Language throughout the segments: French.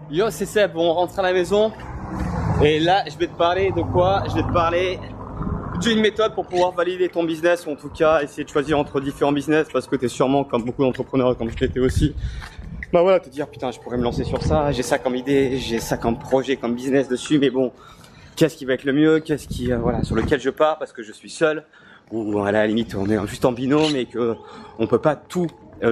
Yo, c'est Seb, on rentre à la maison. Et là, je vais te parler de quoi? Je vais te parler d'une méthode pour pouvoir valider ton business, ou en tout cas essayer de choisir entre différents business, parce que tu es sûrement, comme beaucoup d'entrepreneurs, comme je l'étais aussi, bah voilà, te dire putain, je pourrais me lancer sur ça, j'ai ça comme idée, j'ai ça comme projet, comme business dessus, mais bon, qu'est-ce qui va être le mieux, qu'est-ce qui, voilà, sur lequel je pars parce que je suis seul, ou à la limite on est juste en binôme et que on peut pas tout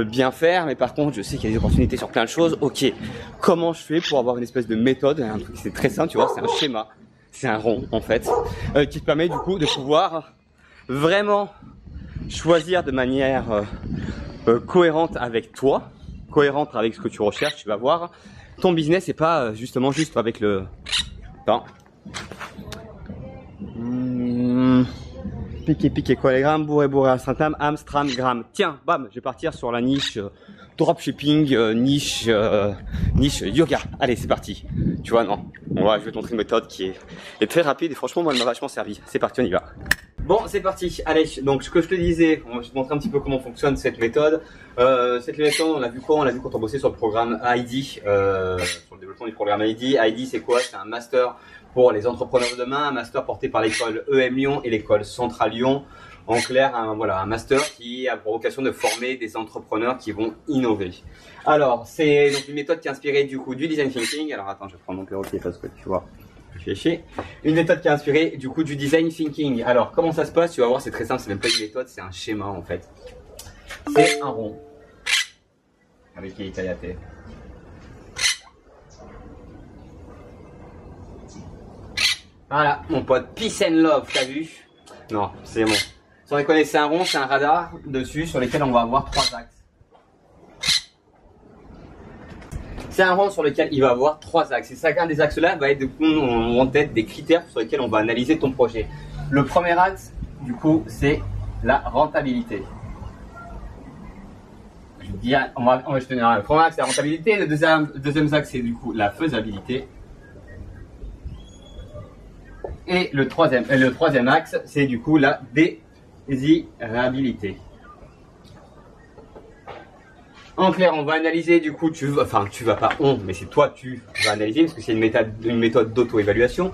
bien faire, mais par contre je sais qu'il y a des opportunités sur plein de choses. Ok, comment je fais pour avoir une espèce de méthode, un truc c'est très simple, tu vois, c'est un schéma, c'est un rond en fait, qui te permet du coup de pouvoir vraiment choisir de manière cohérente avec toi, cohérente avec ce que tu recherches. Tu vas voir, ton business et pas justement juste avec le... Attends. Piqué, collégramme, bourré, Instagram, Amstram, gramme. Tiens, bam, je vais partir sur la niche dropshipping, niche yoga. Allez, c'est parti. Tu vois, non. Je vais te montrer une méthode qui est très rapide et franchement, moi, elle m'a vachement servi. C'est parti, on y va. Bon, c'est parti. Allez, donc ce que je te disais, je vais te montrer un petit peu comment fonctionne cette méthode. Cette méthode, on l'a vu quand? On l'a vu quand on bossait sur le programme ID, sur le développement du programme ID. ID, c'est quoi? C'est un master pour les entrepreneurs de demain, un master porté par l'école EM Lyon et l'école Centrale Lyon. En clair, un master qui a pour vocation de former des entrepreneurs qui vont innover. Alors, c'est donc une méthode qui est inspirée du coup du design thinking. Alors attends, je vais prendre mon perroquet parce que tu vois, je fais chier. Une méthode qui est inspirée du coup du design thinking. Alors, comment ça se passe? Tu vas voir, c'est très simple, c'est même pas une méthode, c'est un schéma en fait. C'est un rond avec qui est taillaté. Voilà, mon pote, peace and love, t'as vu? Non, c'est bon. Sans déconner, c'est un rond, c'est un radar dessus sur lequel on va avoir 3 axes. C'est un rond sur lequel il va avoir 3 axes. Et chacun des axes-là va être en tête des critères sur lesquels on va analyser ton projet. Le premier axe, du coup, c'est la rentabilité. Je vais dire, je tenir le premier axe, c'est la rentabilité. Le deuxième axe, c'est du coup la faisabilité. Et le troisième axe, c'est du coup la désirabilité. En clair, on va analyser du coup, tu vas analyser parce que c'est une méthode d'auto-évaluation.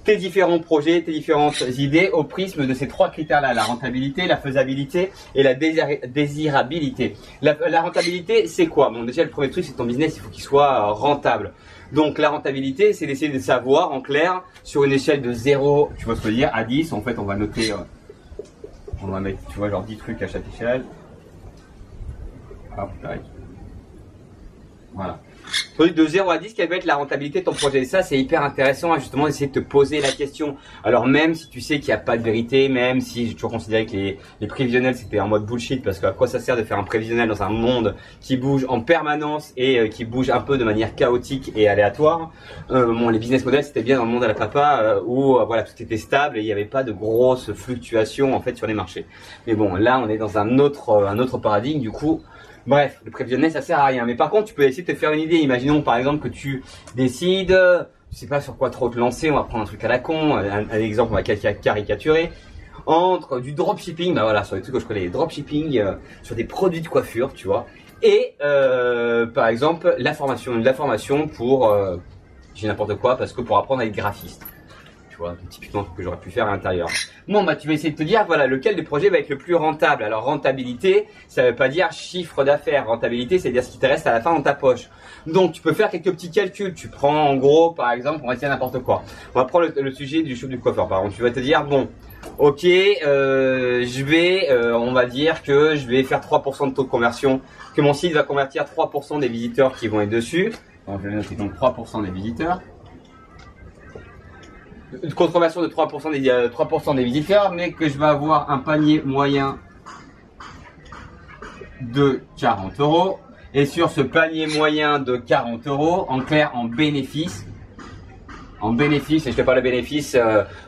Tes différents projets, tes différentes idées au prisme de ces 3 critères-là, la rentabilité, la faisabilité et la désirabilité. La rentabilité, c'est quoi? Bon, déjà, le premier truc, c'est que ton business, il faut qu'il soit rentable. Donc, la rentabilité, c'est d'essayer de savoir, en clair, sur une échelle de 0, tu vois ce que je veux dire, à 10, en fait, on va noter, on va mettre, tu vois, genre 10 trucs à chaque échelle. Hop, tac. Voilà. De 0 à 10, quelle va être la rentabilité de ton projet? Et ça, c'est hyper intéressant, justement, d'essayer de te poser la question. Alors, même si tu sais qu'il n'y a pas de vérité, même si j'ai toujours considéré que les prévisionnels, c'était en mode bullshit, parce qu'à quoi ça sert de faire un prévisionnel dans un monde qui bouge en permanence et qui bouge un peu de manière chaotique et aléatoire. Les business models, c'était bien dans le monde à la papa, où voilà, tout était stable et il n'y avait pas de grosses fluctuations, en fait, sur les marchés. Mais bon, là, on est dans un autre paradigme, du coup. Bref, le prévisionnel, ça sert à rien. Mais par contre, tu peux essayer de te faire une idée. Imaginons par exemple que tu décides, je sais pas sur quoi trop te lancer. On va prendre un truc à la con. Un exemple, on va caricaturer. Entre du dropshipping, bah voilà, sur les trucs que je connais, dropshipping, sur des produits de coiffure, tu vois. Et par exemple, la formation pour, j'ai n'importe quoi, parce que pour apprendre à être graphiste. Typiquement ce que j'aurais pu faire à l'intérieur. Bon, bah tu vas essayer de te dire, voilà, lequel des projets va être le plus rentable. Alors rentabilité, ça veut pas dire chiffre d'affaires. Rentabilité, c'est dire ce qui te reste à la fin dans ta poche. Donc tu peux faire quelques petits calculs. Tu prends en gros, par exemple, on va essayer n'importe quoi. On va prendre le sujet du coiffeur. Par exemple, tu vas te dire, bon, ok, on va dire que je vais faire 3% de taux de conversion, que mon site va convertir 3% des visiteurs qui vont être dessus. Donc je vais noter donc 3% des visiteurs. Une conversion de 3% des visiteurs, mais que je vais avoir un panier moyen de 40 €. Et sur ce panier moyen de 40 €, en clair, en bénéfice, et je te parle de bénéfice,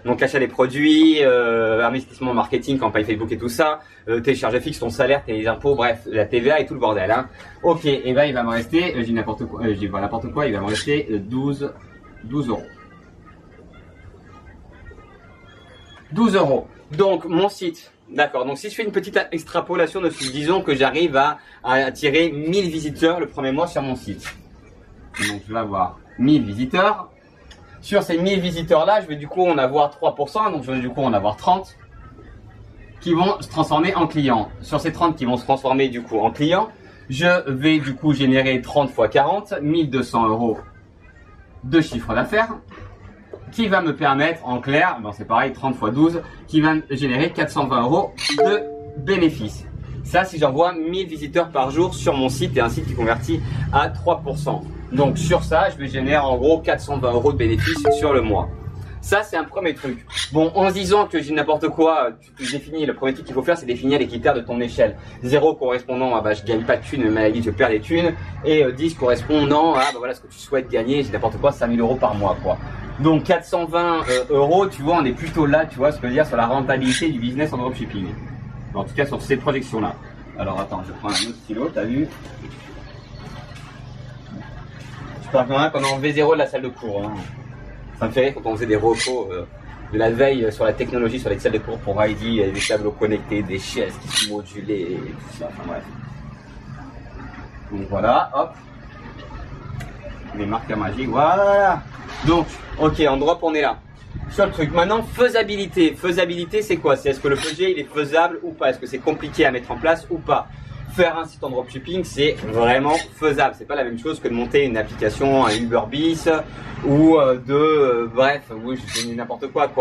donc achat des produits, investissement marketing, campagne Facebook et tout ça, tes charges fixes, ton salaire, tes impôts, bref, la TVA et tout le bordel. Hein. Ok, et ben il va me rester, je dis n'importe quoi, il va me rester 12 €. 12 €. Donc mon site, d'accord. Donc si je fais une petite extrapolation dessus, disons que j'arrive à attirer 1000 visiteurs le premier mois sur mon site. Donc je vais avoir 1000 visiteurs. Sur ces 1000 visiteurs là, je vais du coup en avoir 3%, donc je vais du coup en avoir 30 qui vont se transformer en clients. Sur ces 30 qui vont se transformer du coup en clients, je vais du coup générer 30 fois 40, 1200 € de chiffre d'affaires, qui va me permettre en clair, bon c'est pareil 30 fois 12, qui va me générer 420 € de bénéfices. Ça, si j'envoie 1000 visiteurs par jour sur mon site et un site qui convertit à 3%. Donc sur ça, je vais générer en gros 420 € de bénéfices sur le mois. Ça, c'est un premier truc. Bon, en se disant que j'ai n'importe quoi, tu définis, le premier truc qu'il faut faire, c'est définir les critères de ton échelle. 0 correspondant à je gagne pas de thunes, mais à la limite, je perds des thunes. Et 10 correspondant à voilà ce que tu souhaites gagner, j'ai n'importe quoi, 5000 € par mois, quoi. Donc 420 €, tu vois, on est plutôt là, tu vois ce que je veux dire, sur la rentabilité du business en dropshipping. En tout cas, sur ces projections-là. Alors attends, je prends un autre stylo, t'as vu? Je parle quand même qu'on a enlevé 0 de la salle de cours. Hein. Ça me fait rire quand on faisait des repos de la veille sur la technologie, sur les salles de cours pour Heidi, des tableaux connectés, des chaises qui sont modulées et tout ça. Enfin bref. Donc voilà, hop. Les marqueurs magiques, voilà. Donc, ok, en drop, on est là. Sur le truc. Maintenant, faisabilité. Faisabilité, c'est quoi? C'est est-ce que le projet il est faisable ou pas? Est-ce que c'est compliqué à mettre en place ou pas? Faire un site en dropshipping, c'est vraiment faisable. C'est pas la même chose que de monter une application, un Uberbiz ou bref, oui, je dis n'importe quoi,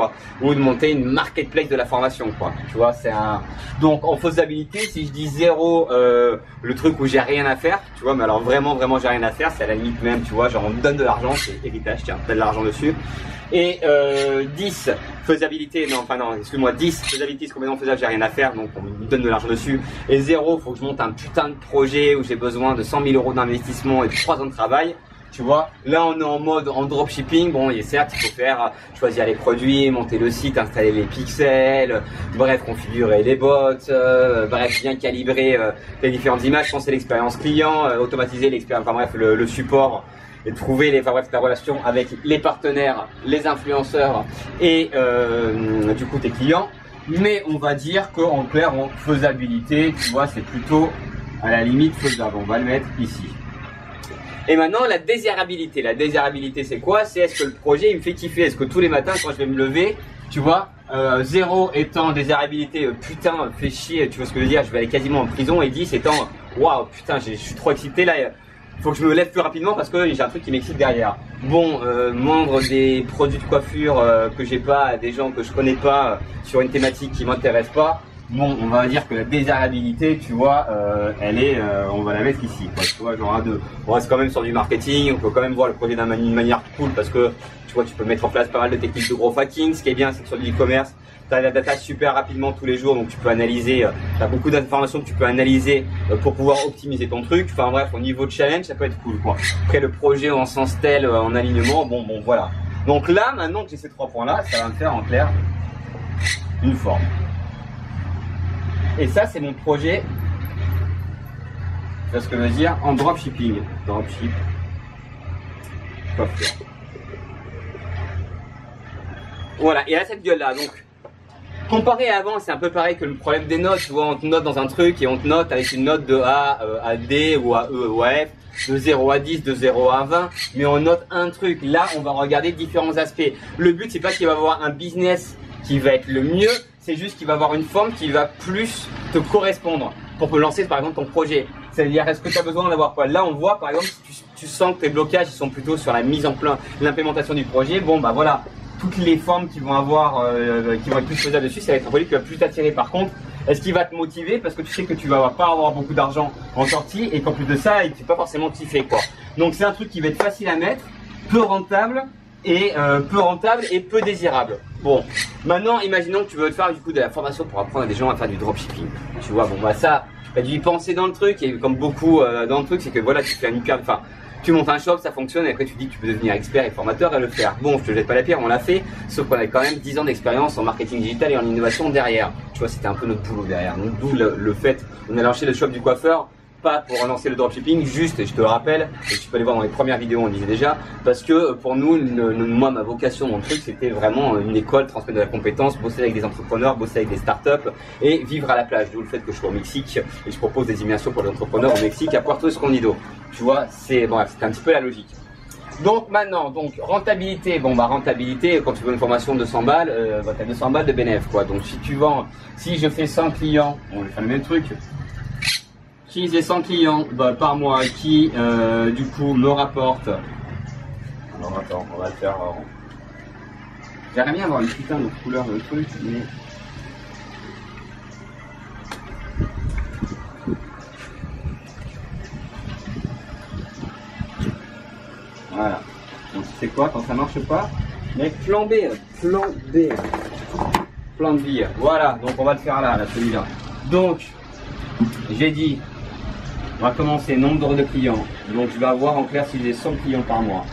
ou de monter une marketplace de la formation, quoi. Tu vois, c'est un. Donc en faisabilité, si je dis 0, le truc où j'ai rien à faire, tu vois, mais alors vraiment j'ai rien à faire, c'est à la limite même, tu vois, genre on me donne de l'argent, c'est héritage, tiens, t'as de l'argent dessus. Et 10, faisabilité, non, enfin non, excuse-moi, 10, faisabilité, c'est complètement faisable, j'ai rien à faire, donc on me donne de l'argent dessus. Et 0, faut que je monte un putain de projet où j'ai besoin de 100 000 € d'investissement et de 3 ans de travail. Tu vois, là on est en mode en dropshipping, bon, et certes, il faut faire, choisir les produits, monter le site, installer les pixels, bref, configurer les bots, bref, bien calibrer les différentes images, penser l'expérience client, automatiser l'expérience, enfin bref, le support. Et trouver enfin bref, ta relation avec les partenaires, les influenceurs et du coup tes clients. Mais on va dire qu'en clair, en faisabilité, tu vois, c'est plutôt à la limite faisable. On va le mettre ici. Et maintenant, la désirabilité. La désirabilité, c'est quoi? C'est est-ce que le projet, il me fait kiffer? Est-ce que tous les matins, quand je vais me lever, tu vois, 0 étant désirabilité, putain, fait chier, tu vois ce que je veux dire, je vais aller quasiment en prison, et 10 étant, waouh, putain, je suis trop excité là. Faut que je me lève plus rapidement parce que j'ai un truc qui m'excite derrière. Bon, vendre des produits de coiffure que j'ai pas à des gens que je connais pas sur une thématique qui m'intéresse pas. Bon, on va dire que la désirabilité, tu vois, elle est, on va la mettre ici, quoi, tu vois, genre à 2. On reste quand même sur du marketing, on peut quand même voir le projet d'une manière cool parce que tu vois, tu peux mettre en place pas mal de techniques de gros hacking. Ce qui est bien, c'est que sur le e-commerce, tu as la data super rapidement tous les jours, donc tu peux analyser, tu as beaucoup d'informations que tu peux analyser pour pouvoir optimiser ton truc. Enfin bref, au niveau de challenge, ça peut être cool, quoi. Après le projet en sens tel, en alignement, bon voilà. Donc là, maintenant que j'ai ces 3 points-là, ça va me faire en clair une forme. Et ça, c'est mon projet, tu vois ce que je veux dire, en dropshipping. Dropship, coiffure. Voilà, et à cette gueule-là, donc, comparé à avant, c'est un peu pareil que le problème des notes, tu vois, on te note dans un truc et on te note avec une note de A à D ou à E ou à F, de 0 à 10, de 0 à 20, mais on note un truc. Là, on va regarder différents aspects. Le but, c'est pas qu'il va y avoir un business qui va être le mieux, c'est juste qu'il va avoir une forme qui va plus te correspondre pour lancer, par exemple, ton projet. C'est-à-dire, est-ce que tu as besoin d'avoir quoi? Là, on voit, par exemple, si tu sens que tes blocages, ils sont plutôt sur la mise en place, l'implémentation du projet, bon, bah voilà. Toutes les formes qui vont avoir, qui vont être plus faisables dessus, ça va être un produit qui va plus t'attirer. Par contre, est-ce qu'il va te motiver parce que tu sais que tu vas pas avoir beaucoup d'argent en sortie et qu'en plus de ça, il ne fait pas forcément kiffer, quoi. Donc c'est un truc qui va être facile à mettre, peu rentable et peu désirable. Bon, maintenant, imaginons que tu veux te faire du coup de la formation pour apprendre à des gens à faire du dropshipping. Tu vois, bon bah ça, tu as dû y penser dans le truc et comme beaucoup dans le truc, c'est que voilà, tu fais un hyper, enfin. Tu montes un shop, ça fonctionne, et après tu dis que tu peux devenir expert et formateur et le faire. Bon, je te jette pas la pierre, on l'a fait, sauf qu'on avait quand même 10 ans d'expérience en marketing digital et en innovation derrière. Tu vois, c'était un peu notre boulot derrière. Donc, d'où le fait, on a lancé le shop du coiffeur, pas pour lancer le dropshipping, juste, je te le rappelle, et tu peux aller voir dans les premières vidéos, on le disait déjà, parce que pour nous, moi, ma vocation, mon truc, c'était vraiment une école, transmettre de la compétence, bosser avec des entrepreneurs, bosser avec des startups et vivre à la plage. D'où le fait que je suis au Mexique et je propose des immersions pour les entrepreneurs au Mexique à Puerto Escondido. Tu vois, c'est un petit peu la logique. Donc maintenant, rentabilité, rentabilité, quand tu veux une formation de 200 balles, tu as 200 balles de bénéfice, quoi. Donc si tu vends, si je fais 100 clients, on va faire le même truc. Si j'ai 100 clients par mois qui, du coup, me rapportent. Alors attends, on va le faire. J'aimerais bien avoir une putain de couleur de truc, mais. Voilà. Donc c'est quoi quand ça marche pas? Mais plan B, plan B, plan B. Voilà, donc on va le faire là celui-là. Donc, j'ai dit, on va commencer nombre de clients. Donc je vais avoir en clair si j'ai 100 clients par mois.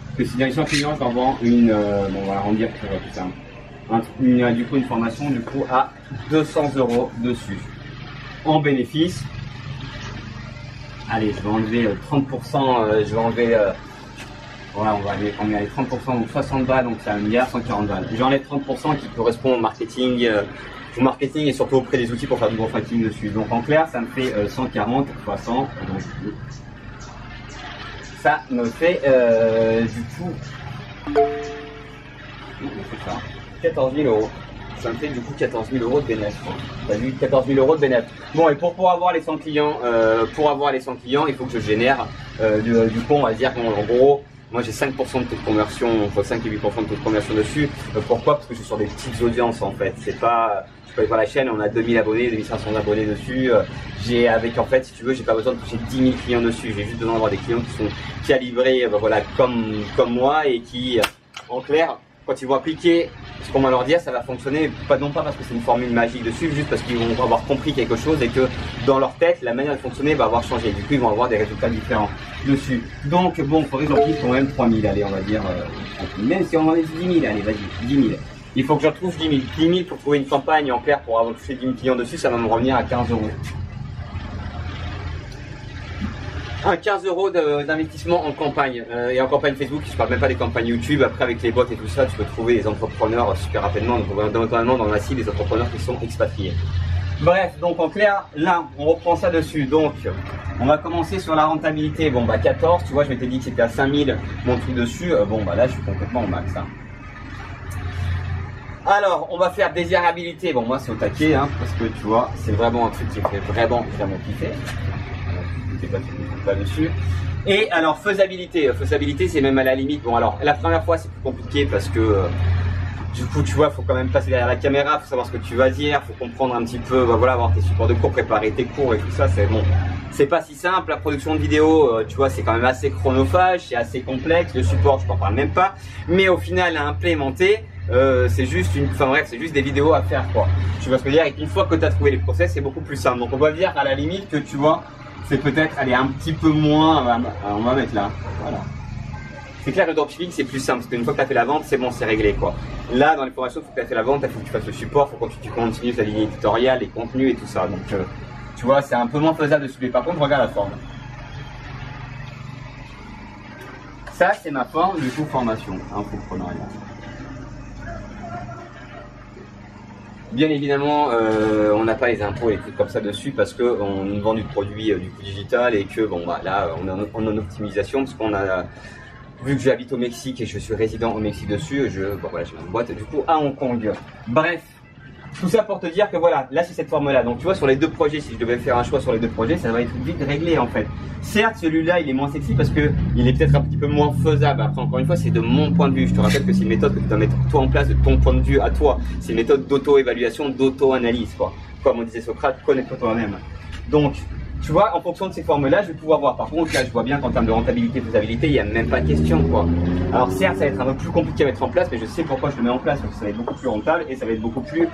Parce que si j'ai 100 clients, j'en vends une, on va arrondir pour tout ça. Du coup une formation du coup à 200 € dessus. En bénéfice. Allez, je vais enlever 30%, je vais enlever, voilà, on va aller 30%, donc 60 balles, donc c'est 1 milliard, 140 balles. J'enlève 30% qui correspond au marketing et surtout auprès des outils pour faire du gros tracking dessus. Donc en clair, ça me fait 140 fois 100, donc ça me fait du coup 14 000 €. Ça me fait du coup 14 000 € de bénéfice. T'as vu, 14 000 € de bénéfice. Bon, et pour avoir les 100 clients, il faut que je génère du coup, on va dire qu'en gros, moi j'ai 5% de taux de conversion, entre 5 et 8% de taux de conversion dessus. Pourquoi? Parce que je suis sur des petites audiences en fait. C'est pas, tu peux aller voir la chaîne, on a 2000 abonnés, 2500 abonnés dessus. En fait, si tu veux, j'ai pas besoin de toucher 10 000 clients dessus. J'ai juste besoin d'avoir des clients qui sont calibrés, voilà, comme moi et qui, en clair, quand ils vont appliquer ce qu'on va leur dire, ça va fonctionner, non pas parce que c'est une formule magique dessus, juste parce qu'ils vont avoir compris quelque chose et que dans leur tête, la manière de fonctionner va avoir changé. Du coup, ils vont avoir des résultats différents dessus. Donc, bon, il faudrait que j'en clique quand même 3000, allez, on va dire, même si on en est 10 000, allez, vas-y, 10 000. Il faut que j'en trouve 10 000. 10 000 pour trouver une campagne en clair pour avoir touché 10 000 clients dessus, ça va me revenir à 15 €. 15 € d'investissement en campagne et en campagne Facebook. Je parle même pas des campagnes YouTube. Après avec les bots et tout ça, tu peux trouver des entrepreneurs super rapidement. Donc notamment dans la cible des entrepreneurs qui sont expatriés. Bref, donc en clair, là, on reprend ça dessus. Donc, on va commencer sur la rentabilité. Bon, 14, tu vois, je m'étais dit que c'était à 5000 mon truc dessus. Là, je suis complètement au max. Hein. Alors, on va faire désirabilité. Bon, moi, c'est au taquet, hein, parce que tu vois, c'est vraiment un truc qui me fait vraiment kiffer. Pas dessus. Et alors faisabilité, c'est même à la limite. Bon alors la première fois c'est plus compliqué parce que du coup tu vois, faut quand même passer derrière la caméra, faut savoir ce que tu vas dire, faut comprendre un petit peu, voilà, avoir tes supports de cours, préparer tes cours et tout ça. C'est bon, c'est pas si simple. La production de vidéo, tu vois, c'est quand même assez chronophage, c'est assez complexe. Le support, je t'en parle même pas. Mais au final à implémenter, c'est juste c'est juste des vidéos à faire quoi. Tu vois ce que je veux dire. Et une fois que tu as trouvé les process, c'est beaucoup plus simple. Donc on va dire à la limite que tu vois. C'est peut-être aller un petit peu moins, on va mettre là, voilà. C'est clair, le dropshipping c'est plus simple, parce qu'une fois que tu as fait la vente, c'est bon, c'est réglé quoi. Là, dans les formations, il faut que tu aies fait la vente, il faut que tu fasses le support, il faut que tu continues ta ligne éditoriale, les contenus et tout ça. Donc, tu vois, c'est un peu moins faisable de suivre. Par contre, regarde la forme. Ça, c'est ma forme, du coup, formation, infoprenariat. Bien évidemment, on n'a pas les impôts et les trucs comme ça dessus parce qu'on vend du produit du coup digital et que là on est en optimisation parce qu'on a vu que j'habite au Mexique et je suis résident au Mexique dessus, j'ai une boîte du coup à Hong Kong. Bref, tout ça pour te dire que voilà, là c'est cette forme-là. Donc tu vois sur les deux projets, si je devais faire un choix sur les deux projets, ça va être vite réglé en fait. Certes, celui-là il est moins sexy parce que il est peut-être un petit peu moins faisable. Après encore une fois, c'est de mon point de vue. Je te rappelle que c'est une méthode que tu dois mettre toi en place de ton point de vue à toi. C'est une méthode d'auto-évaluation, d'auto-analyse quoi. Comme on disait Socrate, connais-toi toi-même. Donc tu vois, en fonction de ces formes-là, je vais pouvoir voir. Par contre, là, je vois bien qu'en termes de rentabilité, faisabilité, il n'y a même pas de question, quoi. Alors certes, ça va être un peu plus compliqué à mettre en place, mais je sais pourquoi je le mets en place, parce que ça va être beaucoup plus rentable et ça va être beaucoup plus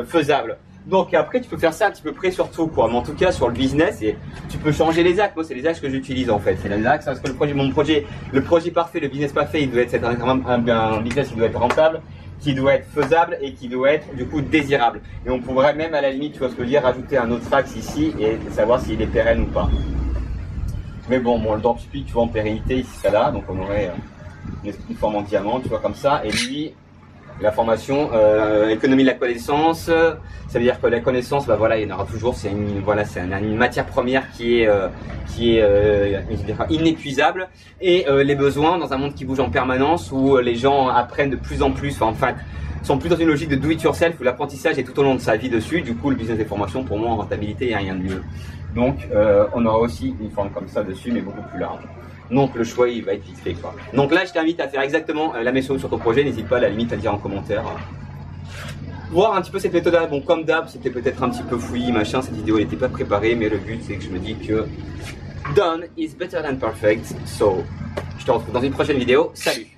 faisable. Donc après, tu peux faire ça un petit peu près sur tout, quoi. Mais en tout cas, sur le business, et tu peux changer les axes. Moi, c'est les axes que j'utilise en fait. C'est les axes parce que le projet parfait, le business parfait, il doit être un business qui doit être rentable, qui doit être faisable et qui doit être du coup désirable. Et on pourrait même à la limite, tu vois ce que je veux dire, rajouter un autre axe ici et savoir s'il est pérenne ou pas. Mais bon, le drop speed, tu vois, en pérennité ici, ça là, donc on aurait une forme en diamant, tu vois, comme ça. Et lui, la formation, économie de la connaissance, ça veut dire que la connaissance, bah voilà, il y en aura toujours. C'est une matière première qui est inépuisable. Et les besoins dans un monde qui bouge en permanence, où les gens apprennent de plus en plus, en fait, sont plus dans une logique de do it yourself où l'apprentissage est tout au long de sa vie dessus. Du coup, le business des formations, pour moi, en rentabilité, il n'y a rien de mieux. Donc, on aura aussi une forme comme ça dessus, mais beaucoup plus large. Donc, le choix, il va être vite fait, quoi. Donc là, je t'invite à faire exactement la même chose sur ton projet. N'hésite pas, à la limite, à le dire en commentaire. Voir un petit peu cette méthode-là. Bon, comme d'hab, c'était peut-être un petit peu fouillis, machin. Cette vidéo, elle n'était pas préparée, mais le but, c'est que je me dis que done is better than perfect. So, je te retrouve dans une prochaine vidéo. Salut!